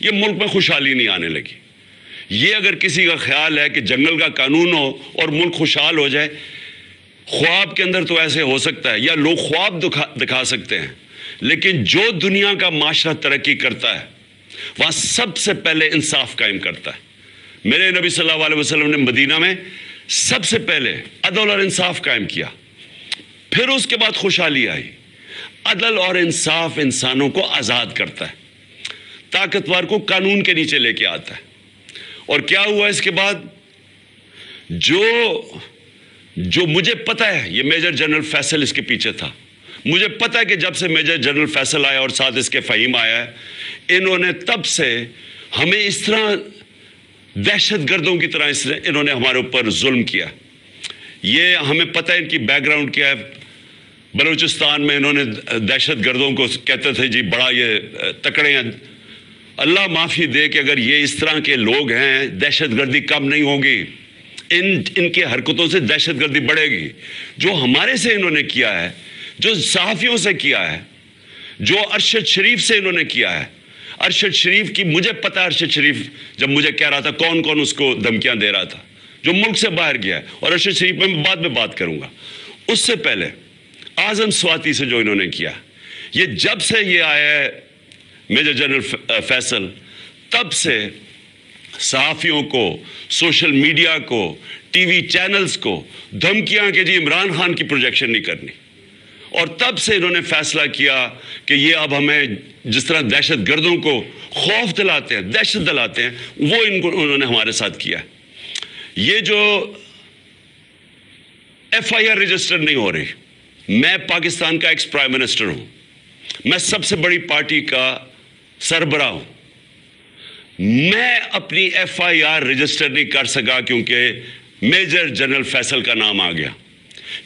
یہ ملک میں خوشحالی نہیں آنے لگی. یہ اگر کسی کا خیال ہے کہ جنگل کا قانون ہو اور ملک خوشحال ہو جائے، خواب کے اندر تو ایسے ہو سکتا ہے، یا لوگ خواب دکھا سکتے ہیں، لیکن جو دنیا کا معاشرہ ترقی کرتا ہے وہاں سب سے پہلے انصاف قائم کرتا ہے. میرے نبی صلی اللہ علیہ وسلم نے مدینہ میں سب سے پہلے عدل اور انصاف قائم کیا، پھر اس کے بعد خوشحالی آئی. عدل اور انصاف انسانوں کو آزاد کرتا ہے، طاقتور کو قانون کے نیچے لے کے آتا ہے. اور کیا ہوا اس کے بعد؟ جو مجھے پتہ ہے، یہ میجر جنرل فیصل اس کے پیچھے تھا. مجھے پتہ ہے کہ جب سے میجر جنرل فیصل آیا اور ساتھ اس کے فہیم آیا ہے، انہوں نے تب سے ہمیں اس طرح دہشت گردوں کی طرح انہوں نے ہمارے اوپر ظلم کیا. یہ ہمیں پتہ ہے ان کی بیک گراؤنڈ کیا ہے. بلوچستان میں انہوں نے دہشت گردوں کو کہتے تھے جی بڑا یہ تکڑے ہیں. اللہ معافی دے کہ اگر یہ اس طرح کے لوگ ہیں، دہشت گردی کم نہیں ہوگی. ان کی حرکتوں سے دہشت گردی بڑھے گی. جو ہمارے سے انہوں نے کیا ہے، جو صحافیوں سے کیا ہے، جو ارشد شریف سے انہوں نے کیا ہے. ارشد شریف کی مجھے پتہ ہے، ارشد شریف جب مجھے کہہ رہا تھا کون کون اس کو دھمکیاں دے رہا تھا، جو ملک سے باہر گیا ہے. اور ارشد شریف میں بعد میں بات کروں گا. اس سے پہلے اعظم سواتی سے جو انہوں نے کیا، یہ جب سے یہ آیا ہے میجر جنرل فیصل، تب سے صحافیوں کو، سوشل میڈیا کو، ٹی وی چینلز کو دھمکیاں کہ جی عمران خان کی پروجیکشن نہیں کرنی. اور تب سے انہوں نے فیصلہ کیا کہ یہ اب ہمیں جس طرح دہشت گردوں کو خوف دلاتے ہیں، دہشت دلاتے ہیں، وہ انہوں نے ہمارے ساتھ کیا. یہ جو ایف آئی آر رجسٹر نہیں ہو رہی، میں پاکستان کا ایکس پرائم منسٹر ہوں، میں سب سے بڑی پارٹی کا سربراہ ہوں. میں اپنی ایف آئی آر رجسٹر نہیں کر سکا کیونکہ میجر جنرل فیصل کا نام آ گیا.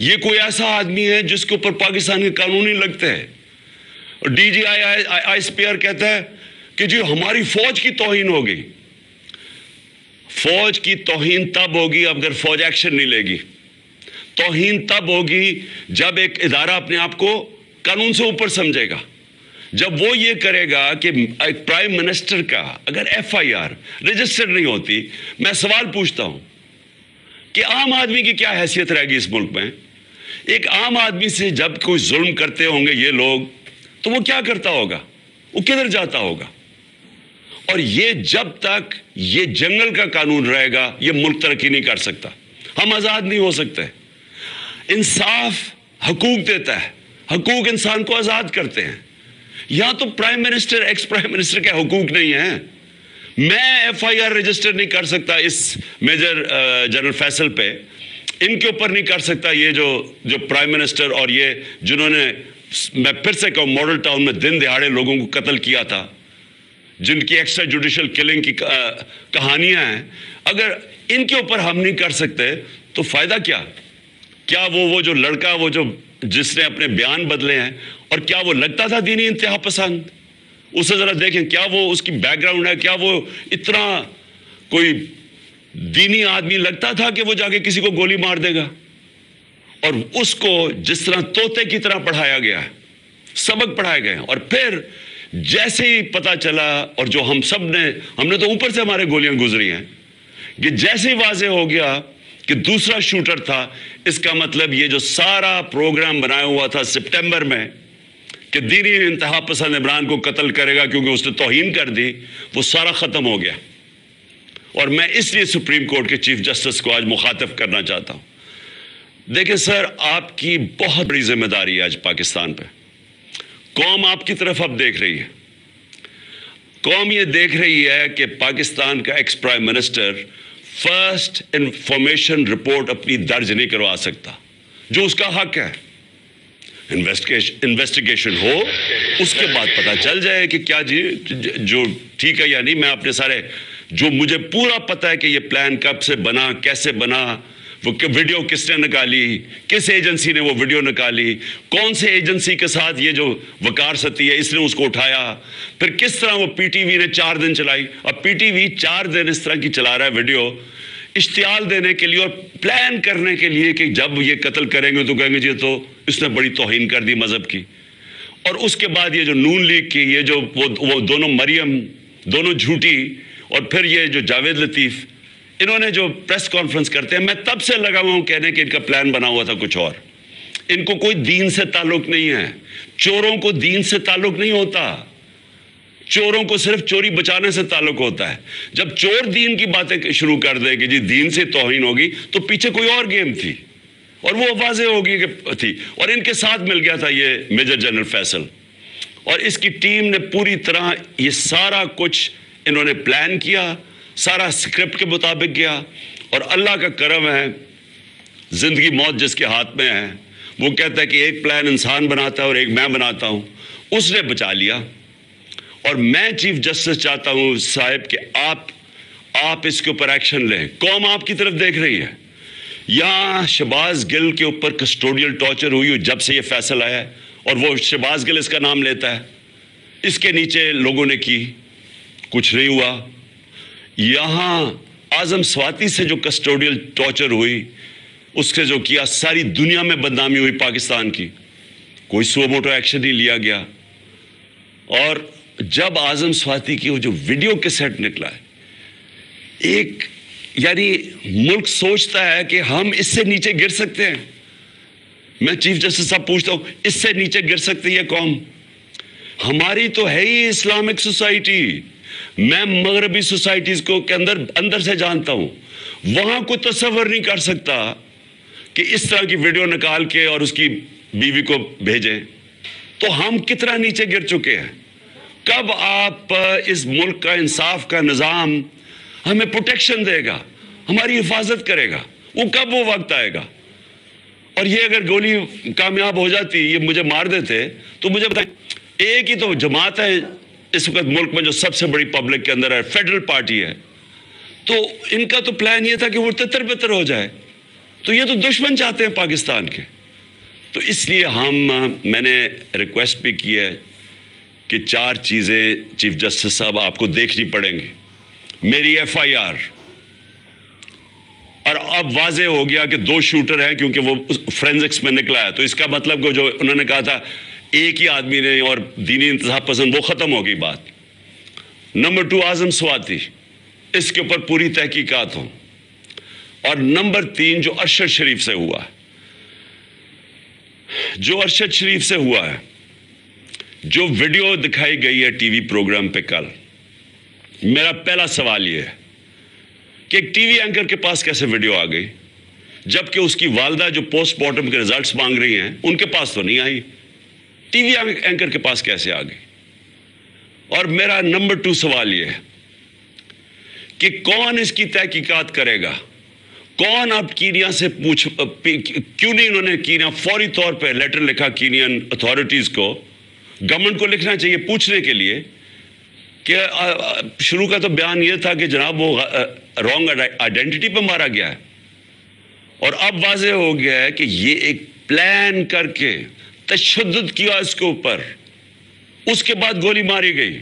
یہ کوئی ایسا آدمی ہے جس کے اوپر پاکستان کے قانون ہی لگتے ہیں. اور D G I S P R کہتا ہے کہ جی ہماری فوج کی توہین ہوگی. فوج کی توہین تب ہوگی اگر فوج ایکشن نہیں لے گی. توہین تب ہوگی جب ایک ادارہ اپنے آپ کو قانون سے اوپر سمجھے گا. جب وہ یہ کرے گا کہ ایک پرائم منسٹر کا اگر ایف آئی آر رجسٹر نہیں ہوتی، میں سوال پوچھتا ہوں کہ عام آدمی کی کیا حیثیت رہے گی اس ملک میں؟ ایک عام آدمی سے جب کوئی ظلم کرتے ہوں گے یہ لوگ، تو وہ کیا کرتا ہوگا؟ وہ کدھر جاتا ہوگا؟ اور یہ جب تک یہ جنگل کا قانون رہے گا یہ ملک ترقی نہیں کر سکتا. ہم آزاد نہیں ہو سکتے. انصاف حقوق دیتا ہے، حقوق انسان کو آزاد کرتے ہیں. یہاں تو prime minister, ex prime minister کے حقوق نہیں ہیں. میں ایف آئی آر رجسٹر نہیں کر سکتا اس میجر جنرل فیصل پہ، ان کے اوپر نہیں کر سکتا. یہ جو پرائم منسٹر اور یہ جنہوں نے، میں پھر سے کہوں، ماڈل ٹاؤن میں دن دہاڑے لوگوں کو قتل کیا تھا، جن کی ایکسٹرا جوڈیشل کلنگ کی کہانیاں ہیں، اگر ان کے اوپر ہم نہیں کر سکتے تو فائدہ کیا؟ کیا وہ جو لڑکا، وہ جو جس نے اپنے بیان بدلے ہیں، اور کیا وہ لگتا تھا دینی انتہا پسند؟ اسے ذرا دیکھیں، کیا وہ اس کی بیک گراؤنڈ ہے؟ کیا وہ اتنا کوئی دینی آدمی لگتا تھا کہ وہ جا کے کسی کو گولی مار دے گا؟ اور اس کو جس طرح طوطے کی طرح پڑھایا گیا ہے، سبق پڑھائے گئے ہیں. اور پھر جیسے ہی پتہ چلا، اور جو ہم نے تو اوپر سے ہمارے گولیاں گزری ہیں، کہ جیسے ہی واضح ہو گیا کہ دوسرا شوٹر تھا، اس کا مطلب یہ جو سارا پروگرام بنایا ہوا تھا سپٹمبر میں کہ دینی انتہا پسند عمران کو قتل کرے گا کیونکہ اس نے توہین کر دی، وہ سارا ختم ہو گیا. اور میں اس لیے سپریم کورٹ کے چیف جسٹس کو آج مخاطب کرنا چاہتا ہوں. دیکھیں سر، آپ کی بہت بڑی ذمہ داری ہے آج پاکستان پہ. قوم آپ کی طرف اب دیکھ رہی ہے. قوم یہ دیکھ رہی ہے کہ پاکستان کا ex prime minister first information report اپنی درج نہیں کروا سکتا، جو اس کا حق ہے. انویسٹیگیشن ہو، اس کے بعد پتہ چل جائے کہ کیا جی جو ٹھیک ہے یا نہیں. میں اپنے سارے، جو مجھے پورا پتہ ہے کہ یہ پلان کب سے بنا، کیسے بنا، وہ ویڈیو کس نے نکالی، کس ایجنسی نے وہ ویڈیو نکالی، کون سے ایجنسی کے ساتھ یہ جو وقار ستی ہے اس نے اس کو اٹھایا، پھر کس طرح وہ پی ٹی وی نے 4 دن چلائی. اب پی ٹی وی 4 دن اس طرح کی چلا رہا ہے ویڈیو، اشتعال دینے کے لیے اور پلان کرنے کے لیے کہ جب یہ قتل کریں گے تو کہیں گے جی تو اس نے بڑی توہین کر دی مذہب کی. اور اس کے بعد یہ جو نون لیگ کی، یہ جو وہ دونوں مریم دونوں جھوٹی. اور پھر یہ جو جاوید لطیف, انہوں نے جو پریس کانفرنس کرتے ہیں, میں تب سے لگا ہوا ہوں کہنے کہ ان کا پلان بنا ہوا تھا کچھ اور. ان کو کوئی دین سے تعلق نہیں ہے. چوروں کو دین سے تعلق نہیں ہوتا. چوروں کو صرف چوری بچانے سے تعلق ہوتا ہے. جب چور دین کی باتیں شروع کر دے کہ جی دین سے توہین ہوگی, تو پیچھے کوئی اور گیم تھی, اور وہ واضح ہوگی کہ تھی. اور ان کے ساتھ مل گیا تھا یہ میجر جنرل فیصل, اور اس کی ٹیم نے پوری طرح یہ سارا کچھ انہوں نے پلان کیا, سارا اسکرپٹ کے مطابق کیا. اور اللہ کا کرم ہے, زندگی موت جس کے ہاتھ میں ہے, وہ کہتا ہے کہ ایک پلان انسان بناتا ہے اور ایک میں بناتا ہوں. اس نے بچا لیا. اور میں چیف جسٹس چاہتا ہوں صاحب کہ آپ اس کے اوپر ایکشن لیں. قوم آپ کی طرف دیکھ رہی ہے. یہاں شہباز گل کے اوپر کسٹوڈیل ٹارچر ہوئی جب سے یہ فیصلہ آیا ہے, اور وہ شہباز گل اس کا نام لیتا ہے. اس کے نیچے لوگوں نے کی, کچھ نہیں ہوا. یہاں اعظم سواتی سے جو کسٹوڈیل ٹارچر ہوئی, اس سے جو کیا, ساری دنیا میں بدنامی ہوئی پاکستان کی, کوئی سو موٹو ایکشن نہیں لیا گیا. اور جب اعظم سواتی کی وہ جو ویڈیو کیسٹ نکلا ہے, ایک یعنی ملک سوچتا ہے کہ ہم اس سے نیچے گر سکتے ہیں. میں چیف جسٹس صاحب پوچھتا ہوں, اس سے نیچے گر سکتی ہے قوم؟ ہماری تو ہے ہی اسلامک سوسائٹی. میں مغربی سوسائٹیز کو کے اندر سے جانتا ہوں. وہاں کوئی تصور نہیں کر سکتا کہ اس طرح کی ویڈیو نکال کے اور اس کی بیوی کو بھیجیں. تو ہم کتنا نیچے گر چکے ہیں. کب آپ اس ملک کا انصاف کا نظام ہمیں پروٹیکشن دے گا, ہماری حفاظت کرے گا؟ وہ کب وہ وقت آئے گا؟ اور یہ اگر گولی کامیاب ہو جاتی, یہ مجھے مار دیتے, تو مجھے بتائیں, ایک ہی تو جماعت ہے اس وقت ملک میں جو سب سے بڑی پبلک کے اندر ہے, فیڈرل پارٹی ہے. تو ان کا تو پلان یہ تھا کہ وہ تتر بتر ہو جائے. تو یہ تو دشمن چاہتے ہیں پاکستان کے. تو اس لیے میں نے ریکویسٹ بھی کی ہے کہ 4 چیزیں چیف جسٹس صاحب آپ کو دیکھنی پڑیں گی. میری FIR, اور اب واضح ہو گیا کہ 2 شوٹر ہیں کیونکہ وہ فرینزکس میں نکلا ہے. تو اس کا مطلب کہ جو انہوں نے کہا تھا ایک ہی آدمی نے اور دینی انتہا پسند, وہ ختم ہوگی بات. نمبر 2 اعظم سواتی, اس کے اوپر پوری تحقیقات ہوں. اور نمبر 3 جو ارشد شریف سے ہوا ہے, جو ویڈیو دکھائی گئی ہے ٹی وی پروگرام پہ کل, میرا پہلا سوال یہ ہے کہ ایک ٹی وی اینکر کے پاس کیسے ویڈیو آ گئی, جبکہ اس کی والدہ جو پوسٹ مارٹم کے ریزلٹس مانگ رہی ہیں ان کے پاس تو نہیں آئی. ٹی وی اینکر کے پاس کیسے آ گئی؟ اور میرا نمبر 2 سوال یہ ہے کہ کون اس کی تحقیقات کرے گا؟ کون اب کینیا سے کیوں نہیں انہوں نے کینیا فوری طور پہ لیٹر لکھا کینین اتھارٹیز کو, گورنمنٹ کو لکھنا چاہیے پوچھنے کے لیے کہ شروع کا تو بیان یہ تھا کہ جناب وہ رانگ آئیڈینٹی پہ مارا گیا ہے, اور اب واضح ہو گیا ہے کہ یہ ایک پلان کر کے تشدد کیا اس کے اوپر, اس کے بعد گولی ماری گئی.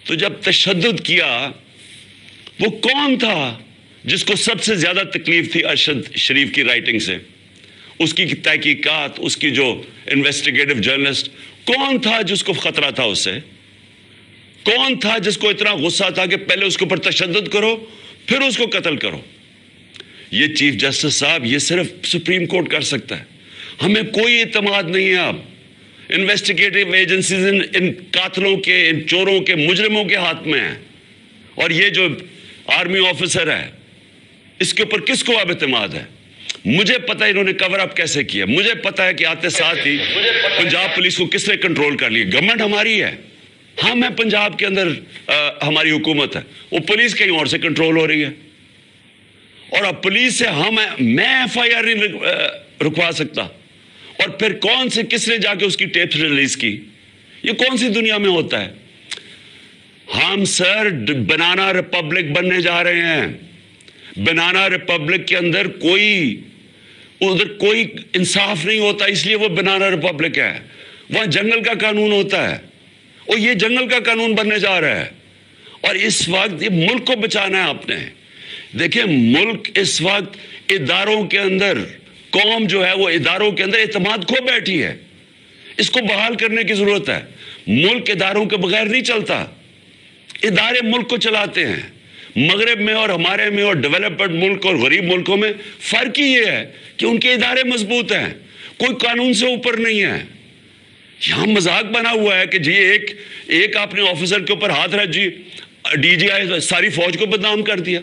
تو جب تشدد کیا, وہ کون تھا جس کو سب سے زیادہ تکلیف تھی ارشد شریف کی رائٹنگ سے, اس کی تحقیقات, اس کی جو انویسٹیگیٹو جرنلسٹ, کون تھا جس کو خطرہ تھا اس سے؟ کون تھا جس کو اتنا غصہ تھا کہ پہلے اس کے اوپر تشدد کرو پھر اس کو قتل کرو؟ یہ چیف جسٹس صاحب, یہ صرف سپریم کورٹ کر سکتا ہے. ہمیں کوئی اعتماد نہیں ہے اب. انویسٹیگیٹو ایجنسیز ان قاتلوں کے, ان چوروں کے, مجرموں کے ہاتھ میں ہیں. اور یہ جو آرمی آفیسر ہے, اس کے اوپر کس کو اب اعتماد ہے؟ مجھے پتہ ہے انہوں نے کور اپ کیسے کیا, مجھے پتہ ہے کہ آتے ساتھ ہی پنجاب پولیس کو کس نے کنٹرول کر لیا. گورنمنٹ ہماری ہے, ہم ہیں پنجاب کے اندر, ہماری حکومت ہے, وہ پولیس کہیں اور سے کنٹرول ہو رہی ہے. اور اب پولیس سے میں FIR نہیں رکوا سکتا. اور پھر کون سے کس نے جا کے اس کی ٹیپس ریلیز کی؟ یہ کون سی دنیا میں ہوتا ہے؟ ہم سر بنانا ریپبلک بننے جا رہے ہیں. بنانا ریپبلک کے اندر ادھر کوئی انصاف نہیں ہوتا, اس لیے وہ بنانا ریپبلک ہے. وہاں جنگل کا قانون ہوتا ہے, اور یہ جنگل کا قانون بننے جا رہا ہے. اور اس وقت یہ ملک کو بچانا ہے آپ نے. دیکھیں ملک اس وقت اداروں کے اندر, قوم جو ہے وہ اداروں کے اندر اعتماد کھو بیٹھی ہے. اس کو بحال کرنے کی ضرورت ہے. ملک اداروں کے بغیر نہیں چلتا. ادارے ملک کو چلاتے ہیں. مغرب میں اور ہمارے میں اور ڈیولپڈ ملک اور غریب ملکوں میں فرق ہی یہ ہے کہ ان کے ادارے مضبوط ہیں, کوئی قانون سے اوپر نہیں ہے. یہاں مذاق بنا ہوا ہے کہ جی ایک آپ نے آفیسر کے اوپر ہاتھ رکھ جی ڈی جی آئی ساری فوج کو بدنام کر دیا.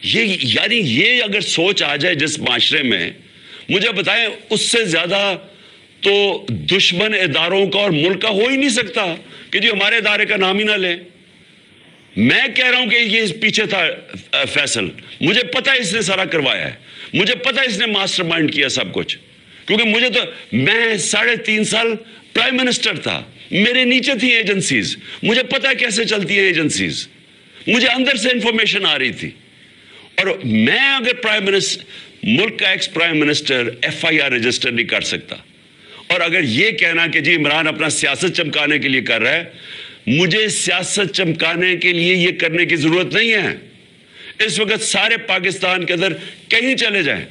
یعنی یہ اگر سوچ آ جائے جس معاشرے میں, مجھے بتائیں اس سے زیادہ تو دشمن اداروں کا اور ملک کا ہو ہی نہیں سکتا کہ جی ہمارے ادارے کا نام ہی نہ لیں. میں کہہ رہا ہوں کہ یہ پیچھے تھا فیصل, مجھے پتہ اس نے سارا کروایا ہے, مجھے پتہ اس نے ماسٹر مائنڈ کیا سب کچھ, کیونکہ مجھے تو میں 3.5 سال پرائم منسٹر تھا, میرے نیچے تھی ایجنسیز, مجھے پتہ کیسے چلتی ہیں ایجنسیز, مجھے اندر سے انفارمیشن آ رہی تھی. اور میں اگر ملک کا ex prime minister FIR register نہیں کر سکتا, اور اگر یہ کہنا کہ جی عمران اپنا سیاست چمکانے کے لیے کر رہا ہے, مجھے سیاست چمکانے کے لیے یہ کرنے کی ضرورت نہیں ہے. اس وقت سارے پاکستان کے اندر کہیں چلے جائیں,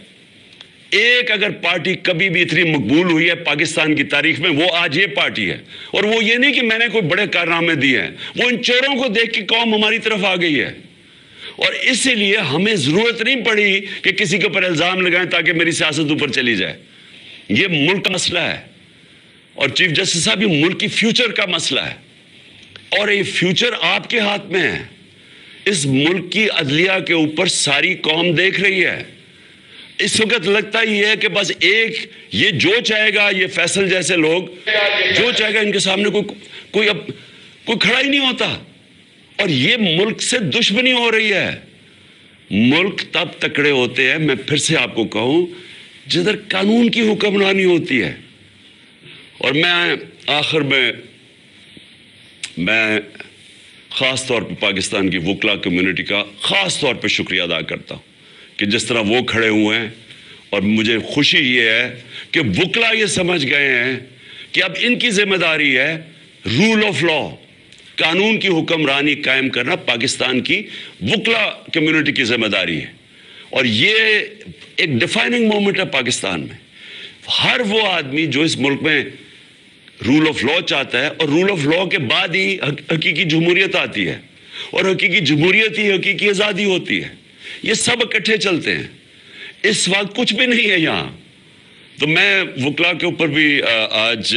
ایک اگر پارٹی کبھی بھی اتنی مقبول ہوئی ہے پاکستان کی تاریخ میں, وہ آج یہ پارٹی ہے. اور وہ یہ نہیں کہ میں نے کوئی بڑے کارنامے دیے ہیں, وہ ان چوروں کو دیکھ کے قوم ہماری طرف آ گئی ہے. اور اسی لیے ہمیں ضرورت نہیں پڑی کہ کسی کے اوپر الزام لگائیں تاکہ میری سیاست اوپر چلی جائے. یہ ملک کا مسئلہ ہے, اور چیف جسٹس صاحب یہ ملک کی فیوچر کا مسئلہ ہے, اور یہ فیوچر آپ کے ہاتھ میں ہے. اس ملک کی عدلیہ کے اوپر ساری قوم دیکھ رہی ہے. اس وقت لگتا ہی ہے کہ بس یہ جو چاہے گا, یہ فیصل جیسے لوگ جو چاہے گا, ان کے سامنے کوئی کھڑا ہی نہیں ہوتا. اور یہ ملک سے دشمنی ہو رہی ہے. ملک تب تکڑے ہوتے ہیں, میں پھر سے آپ کو کہوں, جدھر قانون کی حکمرانی ہوتی ہے. اور میں آخر میں خاص طور پہ پاکستان کی وکلا کمیونٹی کا خاص طور پہ شکریہ ادا کرتا ہوں کہ جس طرح وہ کھڑے ہوئے ہیں. اور مجھے خوشی یہ ہے کہ وکلا یہ سمجھ گئے ہیں کہ اب ان کی ذمہ داری ہے رول آف لا, قانون کی حکمرانی قائم کرنا پاکستان کی وکلا کمیونٹی کی ذمہ داری ہے. اور یہ ایک ڈیفائننگ مومنٹ ہے پاکستان میں. ہر وہ آدمی جو اس ملک میں رول آف لا چاہتا ہے, اور رول آف لا کے بعد ہی حقیقی جمہوریت آتی ہے, اور حقیقی جمہوریت ہی حقیقی آزادی ہوتی ہے. یہ سب اکٹھے چلتے ہیں. اس وقت کچھ بھی نہیں ہے یہاں. تو میں وکلا کے اوپر بھی آج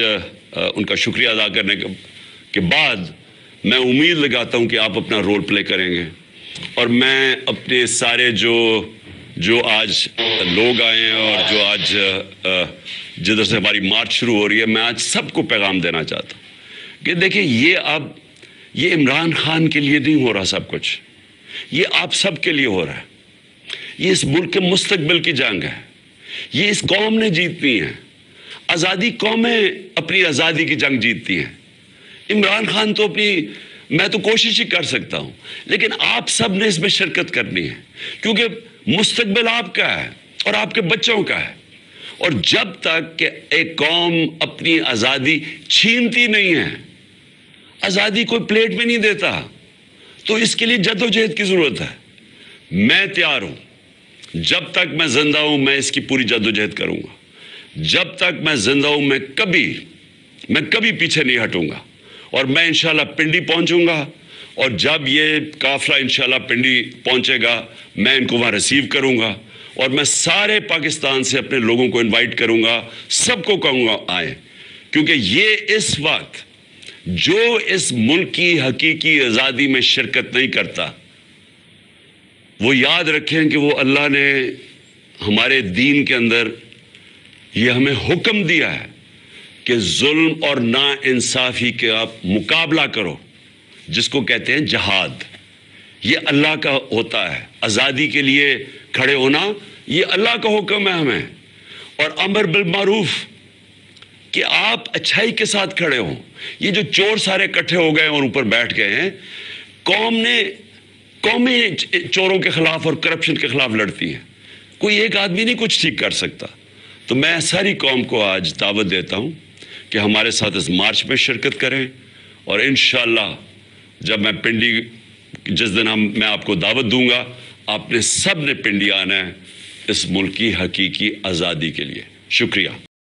ان کا شکریہ ادا کرنے کے بعد میں امید لگاتا ہوں کہ آپ اپنا رول پلے کریں گے. اور میں اپنے سارے جو آج لوگ آئے ہیں اور جو آج جدھر سے ہماری مارچ شروع ہو رہی ہے, میں آج سب کو پیغام دینا چاہتا ہوں کہ دیکھیں یہ عمران خان کے لیے نہیں ہو رہا سب کچھ, یہ آپ سب کے لیے ہو رہا ہے. یہ اس ملک کے مستقبل کی جنگ ہے, یہ اس قوم نے جیتنی ہے. آزادی قومیں اپنی آزادی کی جنگ جیتتی ہیں. عمران خان تو میں تو کوشش ہی کر سکتا ہوں, لیکن آپ سب نے اس میں شرکت کرنی ہے, کیونکہ مستقبل آپ کا ہے اور آپ کے بچوں کا ہے. اور جب تک کہ ایک قوم اپنی آزادی چھینتی نہیں ہے, آزادی کوئی پلیٹ میں نہیں دیتا, تو اس کے لیے جدوجہد کی ضرورت ہے. میں تیار ہوں, جب تک میں زندہ ہوں میں اس کی پوری جدوجہد کروں گا. جب تک میں زندہ ہوں میں کبھی پیچھے نہیں ہٹوں گا. اور میں انشاءاللہ پنڈی پہنچوں گا, اور جب یہ قافلہ انشاءاللہ پنڈی پہنچے گا میں ان کو وہاں ریسیو کروں گا, اور میں سارے پاکستان سے اپنے لوگوں کو انوائٹ کروں گا, سب کو کہوں گا آئیں. کیونکہ یہ اس وقت جو اس ملک کی حقیقی آزادی میں شرکت نہیں کرتا, وہ یاد رکھیں کہ وہ اللہ نے ہمارے دین کے اندر یہ ہمیں حکم دیا ہے کہ ظلم اور نا انصافی کا مقابلہ کرو, جس کو کہتے ہیں جہاد. یہ اللہ کا ہوتا ہے. آزادی کے لیے کھڑے ہونا یہ اللہ کا حکم ہے ہمیں. اور امر بالمعروف کہ آپ اچھائی کے ساتھ کھڑے ہوں. یہ جو چور سارے اکٹھے ہو گئے اور اوپر بیٹھ گئے ہیں, قومی چوروں کے خلاف اور کرپشن کے خلاف لڑتی ہیں. کوئی ایک آدمی نہیں کچھ ٹھیک کر سکتا. تو میں ساری قوم کو آج دعوت دیتا ہوں کہ ہمارے ساتھ اس مارچ میں شرکت کریں, اور انشاءاللہ جب میں پنڈی جس دن میں آپ کو دعوت دوں گا, آپ نے سب نے پنڈی آنا ہے اس ملک کی حقیقی آزادی کے لیے. شکریہ.